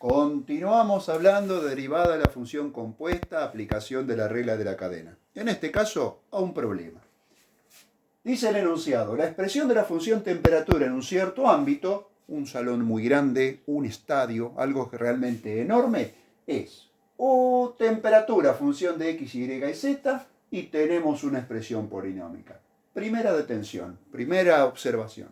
Continuamos hablando de derivada de la función compuesta, aplicación de la regla de la cadena. En este caso, a un problema. Dice el enunciado, la expresión de la función temperatura en un cierto ámbito, un salón muy grande, un estadio, algo realmente enorme, es U temperatura, función de x, y y z, y tenemos una expresión polinómica. Primera detención, primera observación.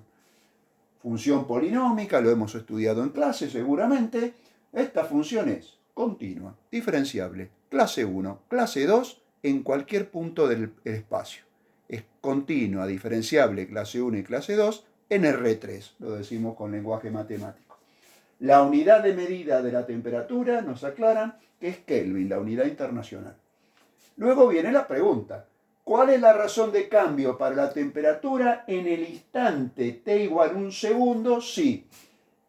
Función polinómica, lo hemos estudiado en clase seguramente. Esta función es continua, diferenciable, clase 1, clase 2, en cualquier punto del espacio. Es continua, diferenciable, clase 1 y clase 2, en R3, lo decimos con lenguaje matemático. La unidad de medida de la temperatura nos aclaran que es Kelvin, la unidad internacional. Luego viene la pregunta. ¿Cuál es la razón de cambio para la temperatura en el instante t igual 1 segundo si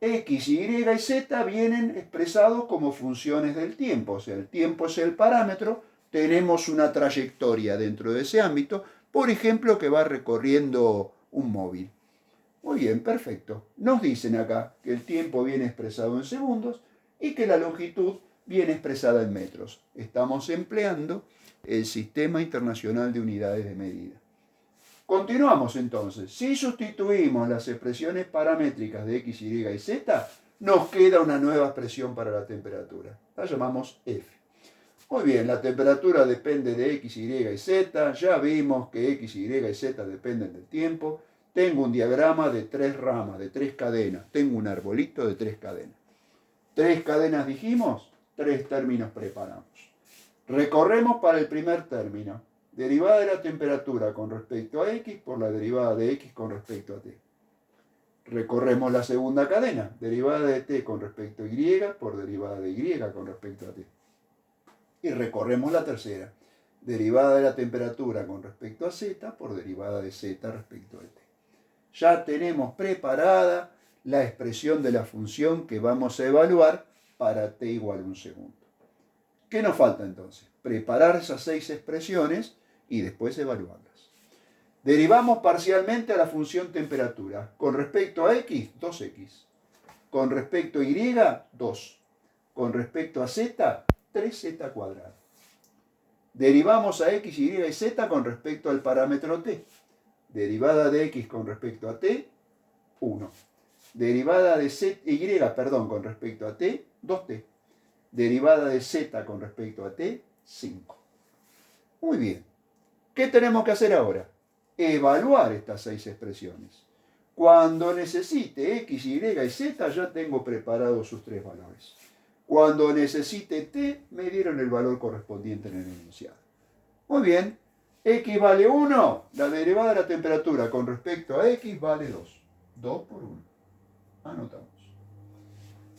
x, y y z vienen expresados como funciones del tiempo? O sea, el tiempo es el parámetro, tenemos una trayectoria dentro de ese ámbito, por ejemplo, que va recorriendo un móvil. Muy bien, perfecto. Nos dicen acá que el tiempo viene expresado en segundos y que la longitud viene expresada en metros. Estamos empleando el Sistema Internacional de Unidades de Medida. Continuamos entonces. Si sustituimos las expresiones paramétricas de x, y y z, nos queda una nueva expresión para la temperatura. La llamamos F. Muy bien, la temperatura depende de x, y z. Ya vimos que x, y y z dependen del tiempo. Tengo un diagrama de 3 ramas, de 3 cadenas. Tengo un arbolito de 3 cadenas. 3 cadenas dijimos, 3 términos preparamos. Recorremos para el primer término. Derivada de la temperatura con respecto a x por la derivada de x con respecto a t. Recorremos la segunda cadena. Derivada de t con respecto a y por derivada de y con respecto a t. Y recorremos la tercera. Derivada de la temperatura con respecto a z por derivada de z respecto a t. Ya tenemos preparada la expresión de la función que vamos a evaluar para t igual a 1 segundo. ¿Qué nos falta entonces? Preparar esas 6 expresiones y después evaluarlas. Derivamos parcialmente a la función temperatura. Con respecto a x, 2x. Con respecto a y, 2. Con respecto a z, 3z cuadrado. Derivamos a x, y y z con respecto al parámetro t. Derivada de x con respecto a t, 1. Derivada de y con respecto a t, 2t. Derivada de z con respecto a t, 5. Muy bien. ¿Qué tenemos que hacer ahora? Evaluar estas 6 expresiones. Cuando necesite x, y y z, ya tengo preparados sus 3 valores. Cuando necesite t, me dieron el valor correspondiente en el enunciado. Muy bien. X vale 1, la derivada de la temperatura con respecto a x vale 2. 2 por 1. Anotamos.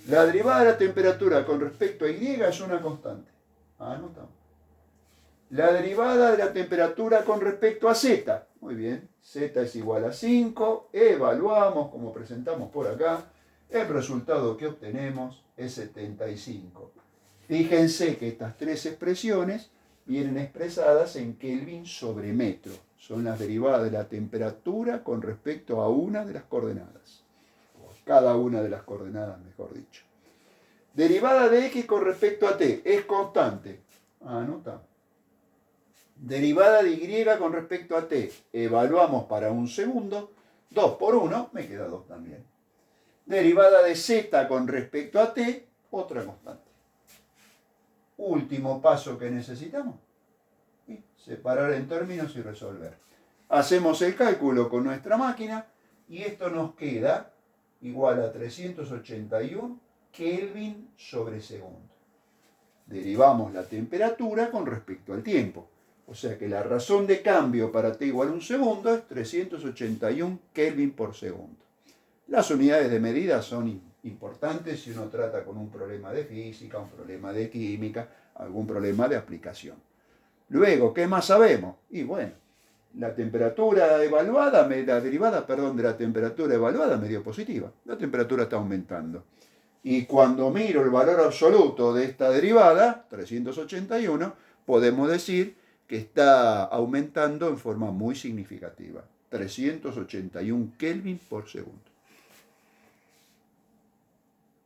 La derivada de la temperatura con respecto a y es una constante. Anotamos. La derivada de la temperatura con respecto a z. Muy bien. Z es igual a 5. Evaluamos, como presentamos por acá. El resultado que obtenemos es 75. Fíjense que estas 3 expresiones vienen expresadas en Kelvin sobre metro. Son las derivadas de la temperatura con respecto a una de las coordenadas. Cada una de las coordenadas, mejor dicho. Derivada de x con respecto a t es constante. Anotamos. Derivada de y con respecto a t. Evaluamos para 1 segundo. 2 por 1, me queda 2 también. Derivada de z con respecto a t, otra constante. Último paso que necesitamos. Separar en términos y resolver. Hacemos el cálculo con nuestra máquina y esto nos queda igual a 381 Kelvin sobre segundo. Derivamos la temperatura con respecto al tiempo. O sea que la razón de cambio para t igual a 1 segundo es 381 Kelvin por segundo. Las unidades de medida son importantes si uno trata con un problema de física, un problema de química, algún problema de aplicación. Luego, ¿qué más sabemos? Y bueno, la temperatura evaluada, la derivada, de la temperatura evaluada me dio positiva. La temperatura está aumentando. Y cuando miro el valor absoluto de esta derivada, 381, podemos decir que está aumentando en forma muy significativa. 381 Kelvin por segundo.